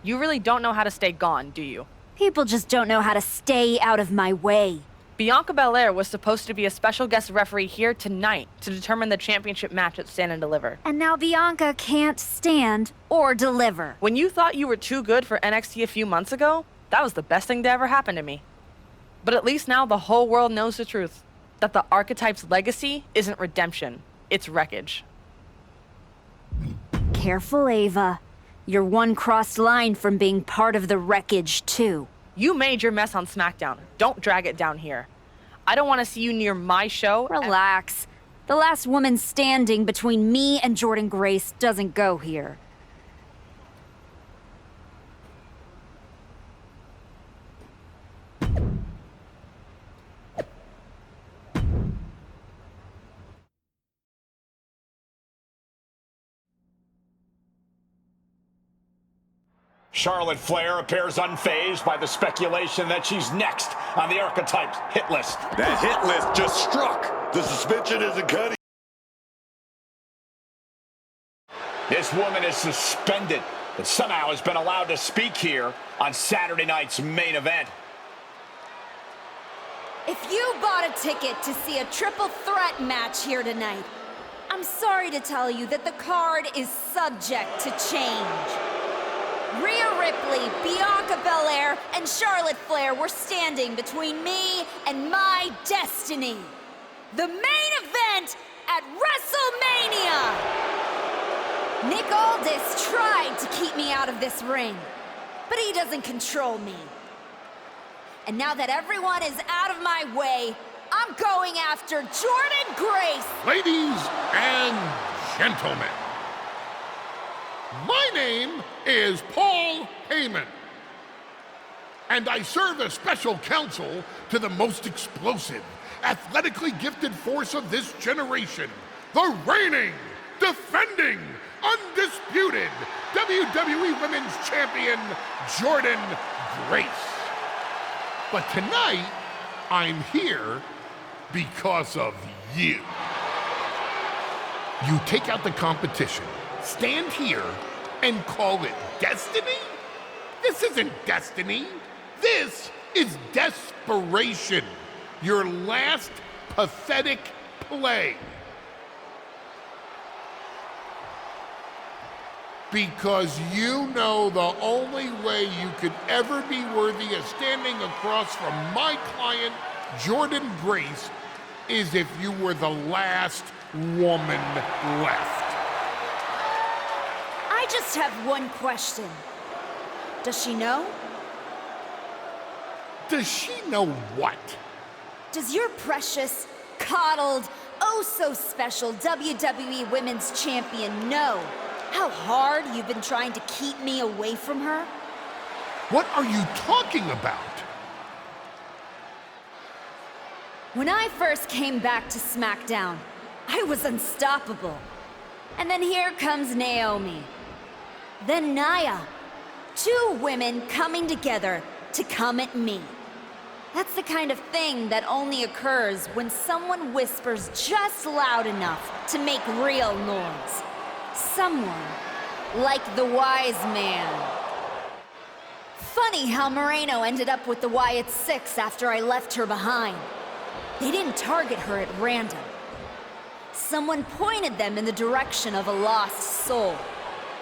You really don't know how to stay gone, do you? People just don't know how to stay out of my way. Bianca Belair was supposed to be a special guest referee here tonight to determine the championship match at Stand and Deliver. And now Bianca can't stand or deliver. When you thought you were too good for NXT a few months ago, that was the best thing to ever happen to me. But at least now the whole world knows the truth. That the Archetype's legacy isn't redemption, it's wreckage. Careful, Ava. You're one crossed line from being part of the wreckage, too. You made your mess on SmackDown. Don't drag it down here. I don't want to see you near my show. Relax. The last woman standing between me and Jordynne Grace doesn't go here. Charlotte Flair appears unfazed by the speculation that she's next on the Archetype's hit list. That hit list just struck. The suspension isn't cutting. This woman is suspended, but somehow has been allowed to speak here on Saturday night's main event. If you bought a ticket to see a triple threat match here tonight, I'm sorry to tell you that the card is subject to change. Rhea Ripley, Bianca Belair, and Charlotte Flair were standing between me and my destiny. The main event at WrestleMania! Nick Aldis tried to keep me out of this ring, but he doesn't control me. And now that everyone is out of my way, I'm going after Jordynne Grace! Ladies and gentlemen, my name is Paul Heyman, and I serve as special counsel to the most explosive, athletically gifted force of this generation, the reigning, defending, undisputed WWE Women's Champion, Jordynne Grace. But tonight, I'm here because of you. You take out the competition, stand here, and call it destiny? This isn't destiny. This is desperation. Your last pathetic play. Because you know the only way you could ever be worthy of standing across from my client, Jordynne Grace, is if you were the last woman left. I just have one question. Does she know? Does she know what? Does your precious, coddled, oh-so-special WWE Women's Champion know how hard you've been trying to keep me away from her? What are you talking about? When I first came back to SmackDown, I was unstoppable. And then here comes Naomi. Then Nia. Two women coming together to come at me. That's the kind of thing that only occurs when someone whispers just loud enough to make real noise. Someone like the wise man. Funny how Moreno ended up with the Wyatt Six after I left her behind. They didn't target her at random. Someone pointed them in the direction of a lost soul.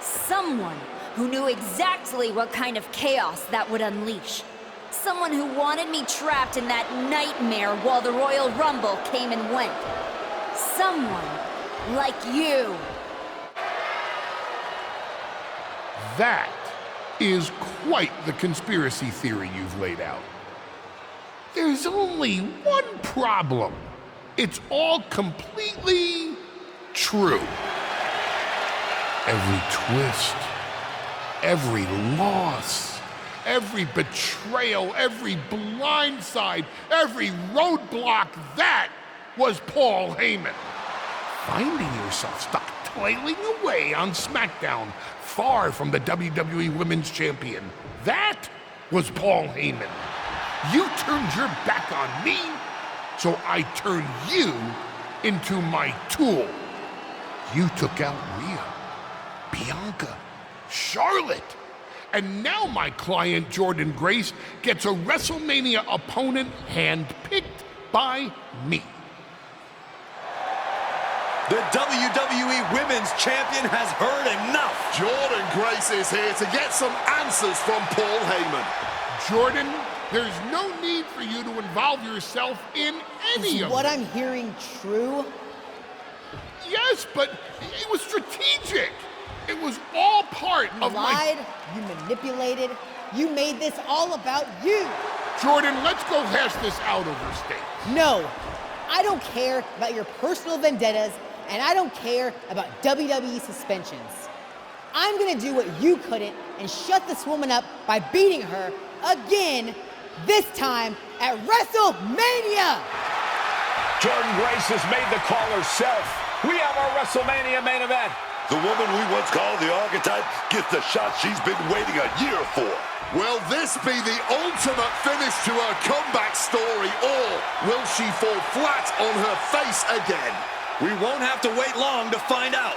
Someone who knew exactly what kind of chaos that would unleash. Someone who wanted me trapped in that nightmare while the Royal Rumble came and went. Someone like you. That is quite the conspiracy theory you've laid out. There's only one problem. It's all completely true. Every twist, every loss, every betrayal, every blindside, every roadblock, that was Paul Heyman. Finding yourself stuck toiling away on SmackDown, far from the WWE Women's Champion. That was Paul Heyman. You turned your back on me, so I turned you into my tool. You took out Rhea, Bianca, Charlotte, And now my client, Jordynne Grace, gets a WrestleMania opponent handpicked by me. The WWE Women's Champion has heard enough. Jordynne Grace is here to get some answers from Paul Heyman. Jordan, there's no need for you to involve yourself in any Is of what it. I'm hearing true? Yes, but it was strategic. It was all part You of lied, you manipulated, you made this all about you. Jordan, let's go hash this out over steak. No, I don't care about your personal vendettas, and I don't care about WWE suspensions. I'm gonna do what you couldn't and shut this woman up by beating her again, this time at WrestleMania! Jordynne Grace has made the call herself. We have our WrestleMania main event. The woman we once called the archetype gets the shot she's been waiting a year for. Will this be the ultimate finish to her comeback story, or will she fall flat on her face again? We won't have to wait long to find out.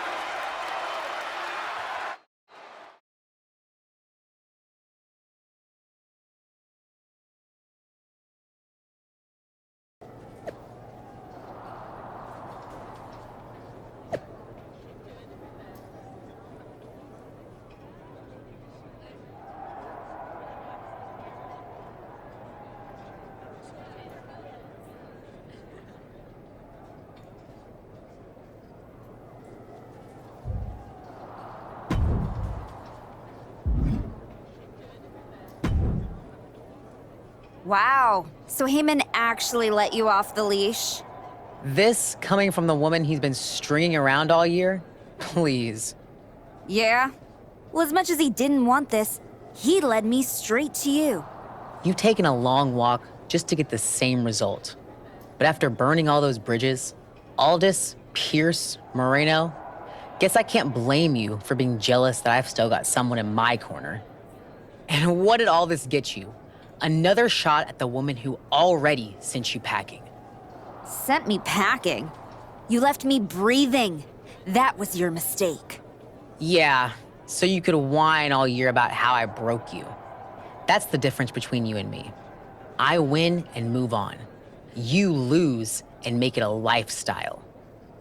Wow, so Heyman actually let you off the leash? This coming from the woman he's been stringing around all year? Please. Yeah? Well, as much as he didn't want this, he led me straight to you. You've taken a long walk just to get the same result. But after burning all those bridges, Aldis, Pierce, Moreno, guess I can't blame you for being jealous that I've still got someone in my corner. And what did all this get you? Another shot at the woman who already sent you packing. Sent me packing? You left me breathing. That was your mistake. Yeah, so you could whine all year about how I broke you. That's the difference between you and me. I win and move on. You lose and make it a lifestyle.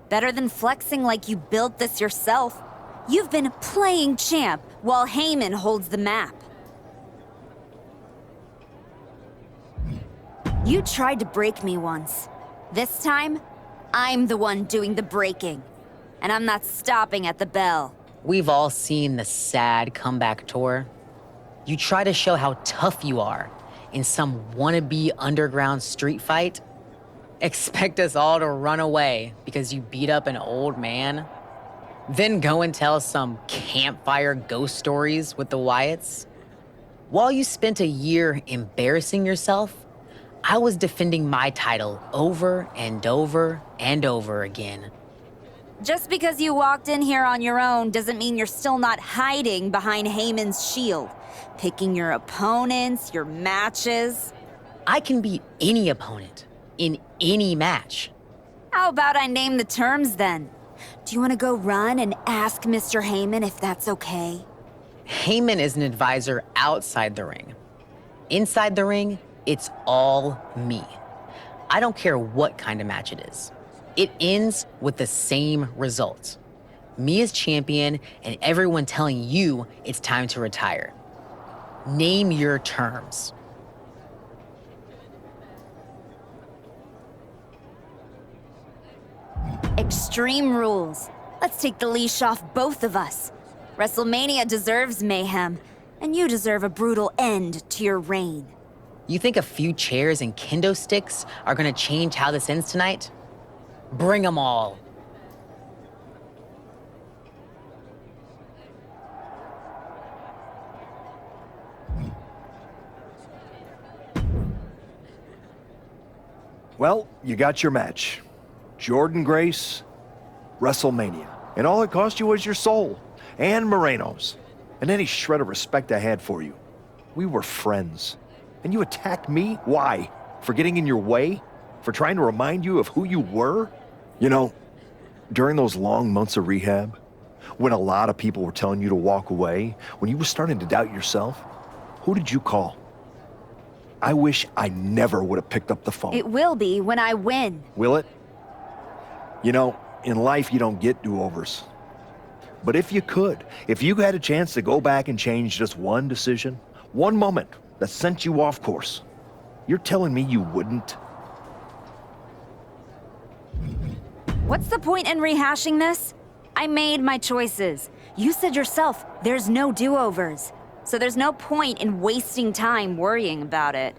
Better than flexing like you built this yourself. You've been playing champ while Heyman holds the map. You tried to break me once. This time, I'm the one doing the breaking. And I'm not stopping at the bell. We've all seen the sad comeback tour. You try to show how tough you are in some wannabe underground street fight. Expect us all to run away because you beat up an old man. Then go and tell some campfire ghost stories with the Wyatts. While you spent a year embarrassing yourself, I was defending my title over and over and over again. Just because you walked in here on your own doesn't mean you're still not hiding behind Heyman's shield, picking your opponents, your matches. I can beat any opponent in any match. How about I name the terms then? Do you want to go run and ask Mr. Heyman if that's okay? Heyman is an advisor outside the ring. Inside the ring, it's all me. I don't care what kind of match it is. It ends with the same result. Me as champion and everyone telling you it's time to retire. Name your terms. Extreme rules. Let's take the leash off both of us. WrestleMania deserves mayhem, and you deserve a brutal end to your reign. You think a few chairs and kendo sticks are gonna change how this ends tonight? Bring them all. Well, you got your match. Jordynne Grace, WrestleMania. And all it cost you was your soul. And Moreno's. And any shred of respect I had for you. We were friends. And you attacked me? Why? For getting in your way? For trying to remind you of who you were? You know, during those long months of rehab, When a lot of people were telling you to walk away, when you were starting to doubt yourself, who did you call? I wish I never would have picked up the phone. It will be when I win. Will it? You know, in life you don't get do-overs. But if you could, if you had a chance to go back and change just one decision, one moment that sent you off course, you're telling me you wouldn't? What's the point in rehashing this? I made my choices. You said yourself, there's no do-overs. So there's no point in wasting time worrying about it.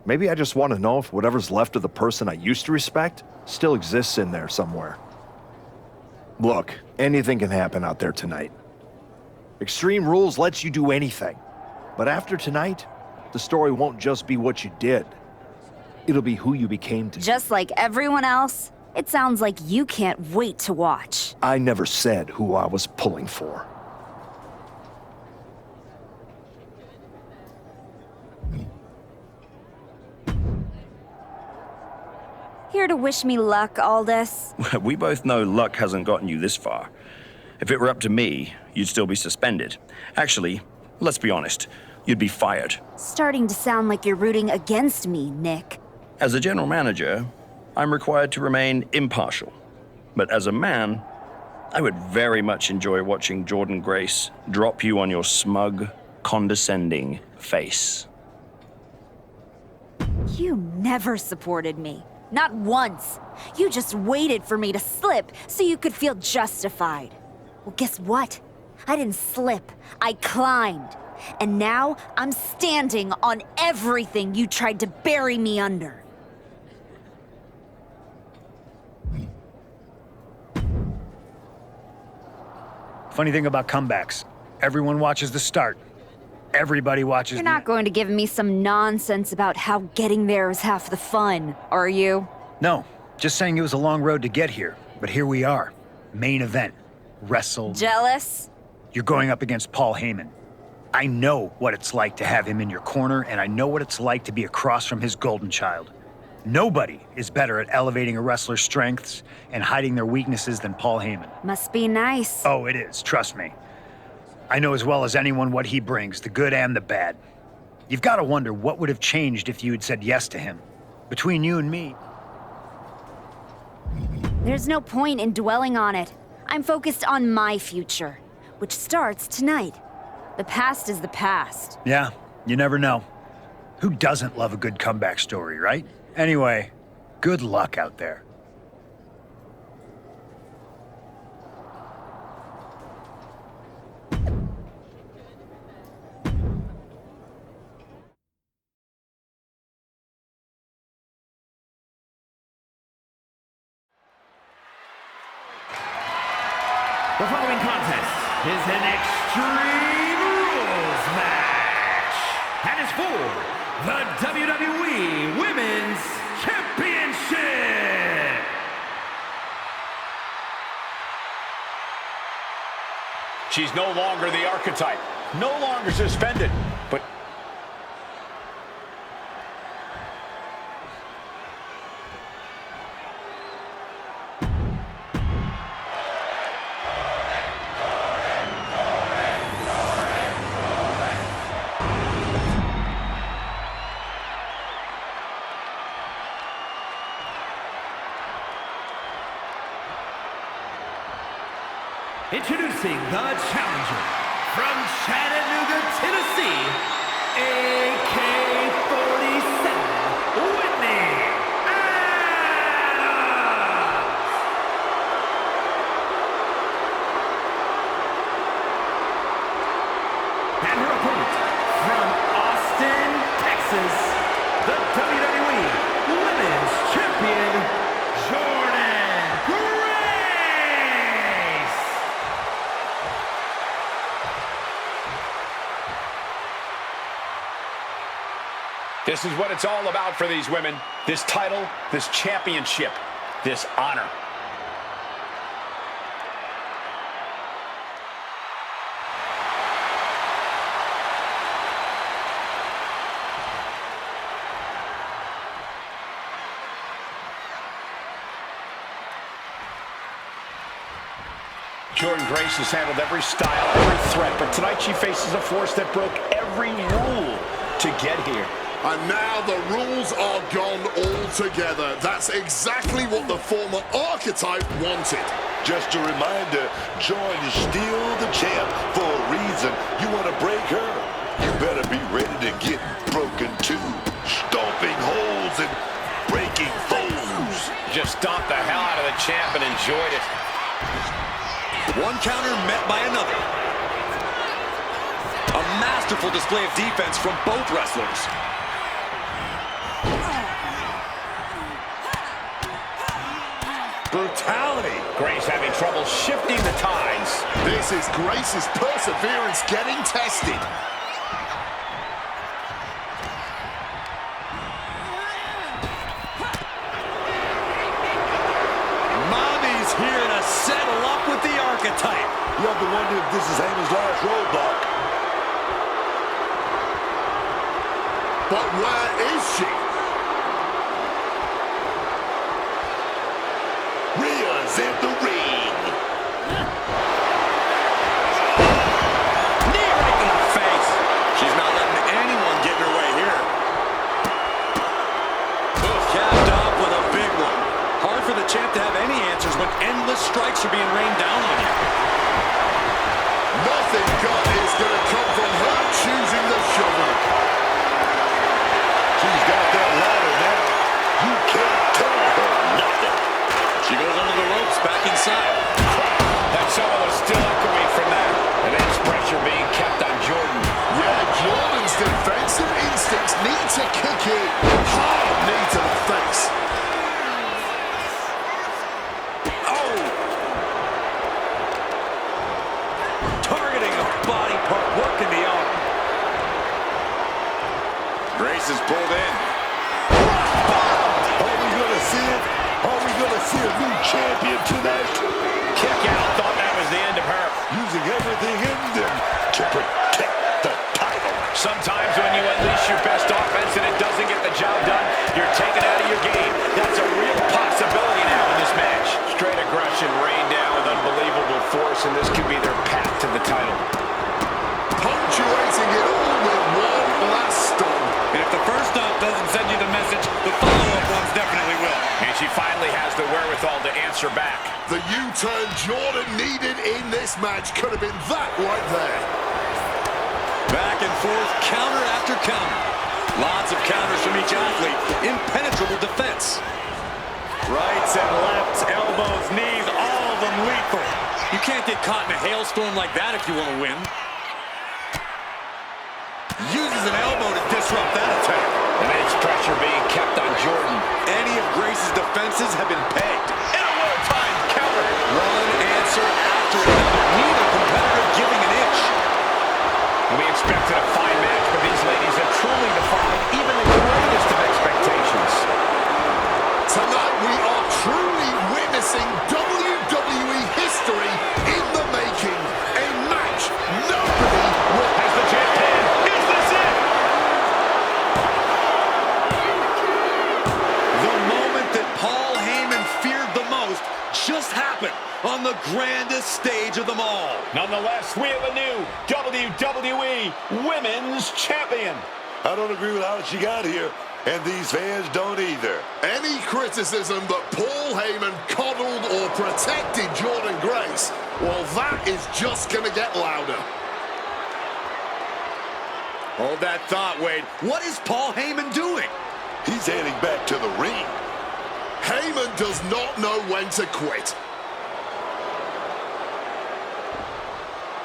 Maybe I just want to know if whatever's left of the person I used to respect still exists in there somewhere. Look, anything can happen out there tonight. Extreme Rules lets you do anything. But after tonight, the story won't just be what you did. It'll be who you became to. Just like everyone else, it sounds like you can't wait to watch. I never said who I was pulling for. Here to wish me luck, Aldous? We both know luck hasn't gotten you this far. If it were up to me, you'd still be suspended. Actually, let's be honest, you'd be fired. Starting to sound like you're rooting against me, Nick. As a general manager, I'm required to remain impartial. But as a man, I would very much enjoy watching Jordan Grace drop you on your smug, condescending face. You never supported me. Not once. You just waited for me to slip so you could feel justified. Well, guess what? I didn't slip. I climbed. And now I'm standing on everything you tried to bury me under. Funny thing about comebacks, everyone watches the start. Everybody watches. You're not going to give me some nonsense about how getting there is half the fun, are you? No, just saying it was a long road to get here. But here we are. Main event. Wrestle. Jealous? You're going up against Paul Heyman. I know what it's like to have him in your corner, and I know what it's like to be across from his golden child. Nobody is better at elevating a wrestler's strengths and hiding their weaknesses than Paul Heyman. Must be nice. Oh, it is, trust me. I know as well as anyone what he brings, the good and the bad. You've got to wonder what would have changed if you had said yes to him. Between you and me. There's no point in dwelling on it. I'm focused on my future, which starts tonight. The past is the past. Yeah, you never know. Who doesn't love a good comeback story, right? Anyway, good luck out there. The following contest is an Extreme Rules match and is for the WWE Women's Championship. She's no longer the archetype, no longer suspended, but introducing the challenger from Chattanooga, Tennessee, AK-47, Whitney Addams. And her opponent from Austin, Texas, the WWE Women's Champion, Jordan Grace. this is what it's all about for these women. This title, this championship, this honor. Jordynne Grace has handled every style, every threat, but tonight she faces a force that broke every rule to get here. And now the rules are gone altogether. That's exactly what the former archetype wanted. Just a reminder, Jordan is still the champ for a reason. You want to break her? You better be ready to get broken too. Stomping holes and breaking foes. Just stomped the hell out of the champ and enjoyed it. One counter met by another. A masterful display of defense from both wrestlers. Brutality. Grace having trouble shifting the tides. This is Grace's perseverance getting tested. Mommy's here to settle up with the archetype. You have to wonder if this is Heyman's last roadblock. But where is she? Rhea's in the ring. Knee right in the face. She's not letting anyone get in her way here. Capped off with a big one. Hard for the champ to have any answers when endless strikes are being rained down on you. Nothing good is going to come from her choosing the shovel. She's got that ladder now. You can't tell her nothing. She goes under the ropes, back inside. That shovel is still echoing from that. Immense pressure being kept on Jordynne. Yeah, Jordan's defensive instincts need to kick in. Hard knee to the face. Oh! Targeting a body part, working the arm. Grace is pulled in. Are we going to see it? Are we going to see a new champion tonight? Kick out, thought that was the end of her. Using everything in them to protect the title. Sometimes when you unleash your best offense and it doesn't get the job done, you're taken out of your game. That's a real possibility now in this match. Straight aggression rained down with unbelievable force, and this could be their path to the title. Punctuating it all with one last stomp. And if the first stomp doesn't send you the message, the follow-up ones definitely will. And she finally has the wherewithal to answer back. The U-turn Jordan needed in this match could have been that right there. Back and forth, counter after counter. Lots of counters from each athlete. Impenetrable defense. Rights and lefts, elbows, knees, all of them lethal. You can't get caught in a hailstorm like that if you want to win. Uses an elbow to disrupt that attack. Immense pressure being kept on Jordynne. Any of Grace's defenses have been pegged. And a well-timed counter. One answer after another. Neither competitor giving an inch. We expected a fine match, but these ladies have truly defied even the greatest of expectations. Tonight we are truly witnessing WWE history in the making. A match nobody will Has the champion. Is this it? The moment that Paul Heyman feared the most just happened on the grandest stage of them all. Nonetheless, we have a new WWE Women's Champion. I don't agree with how she got here, and these fans don't either. Any criticism that Paul Heyman coddled or protected Jordynne Grace, well, that is just going to get louder. Hold that thought, Wade. What is Paul Heyman doing? He's heading back to the ring. Heyman does not know when to quit.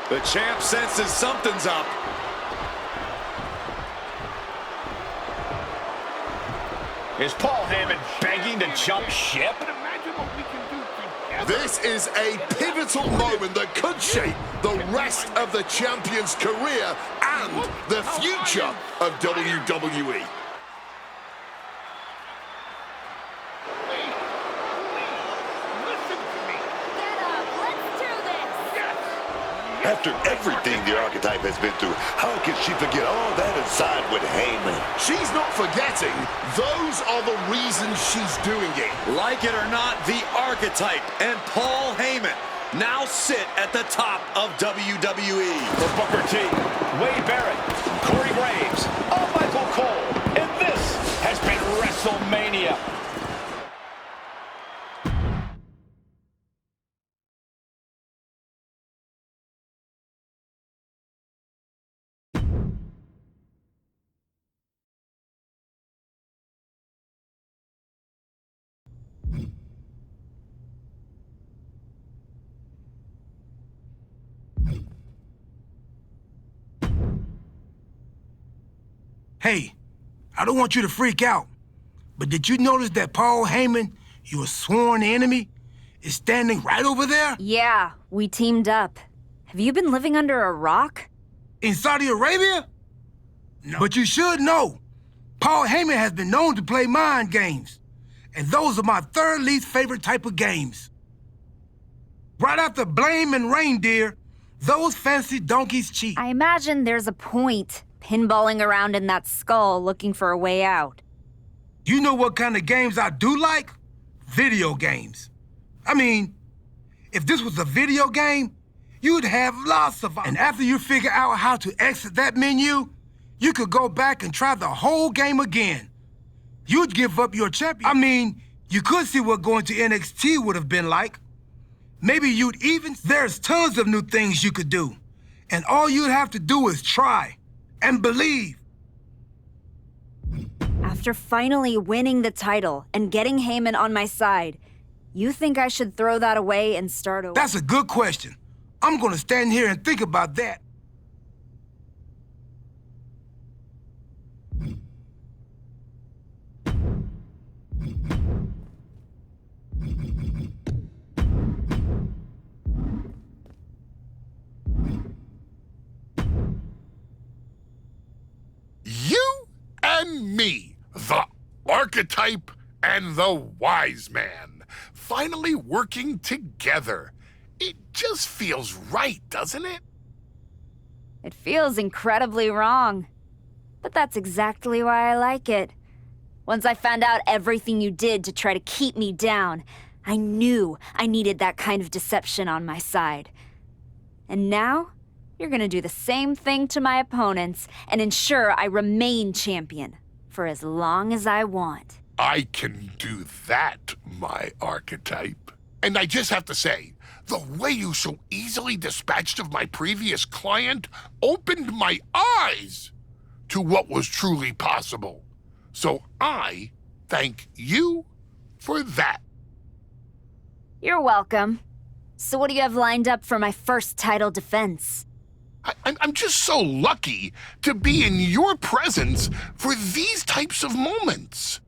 The champ senses something's up. Is Paul Heyman begging to jump ship? This is a pivotal moment that could shape the rest of the champion's career and the future of WWE. After everything the archetype has been through, how can she forget all that inside with Heyman? She's not forgetting. Those are the reasons she's doing it. Like it or not, the archetype and Paul Heyman now sit at the top of WWE. For Booker T, Wade Barrett, Corey Graves, Michael Cole, and this has been WrestleMania. Hey, I don't want you to freak out, but did you notice that Paul Heyman, your sworn enemy, is standing right over there? Yeah, we teamed up. Have you been living under a rock? In Saudi Arabia? No. But you should know, Paul Heyman has been known to play mind games, and those are my third least favorite type of games. Right after blame and reindeer, those fancy donkeys cheat. I imagine there's a point pinballing around in that skull looking for a way out. You know what kind of games I do like? Video games. I mean, if this was a video game, you'd have lots of them. And after you figure out how to exit that menu, you could go back and try the whole game again. You'd give up your champion. I mean, you could see what going to NXT would have been like. Maybe you'd even... There's tons of new things you could do. And all you'd have to do is try and believe. After finally winning the title and getting Heyman on my side, you think I should throw that away and start over? That's a good question. I'm gonna stand here and think about that. You and me, the archetype and the wise man, finally working together. It just feels right, doesn't it? It feels incredibly wrong. But that's exactly why I like it. Once I found out everything you did to try to keep me down, I knew I needed that kind of deception on my side. And now, you're gonna do the same thing to my opponents and ensure I remain champion for as long as I want. I can do that, my archetype. And I just have to say, the way you so easily dispatched of my previous client opened my eyes to what was truly possible. So I thank you for that. You're welcome. So what do you have lined up for my first title defense? I'm just so lucky to be in your presence for these types of moments.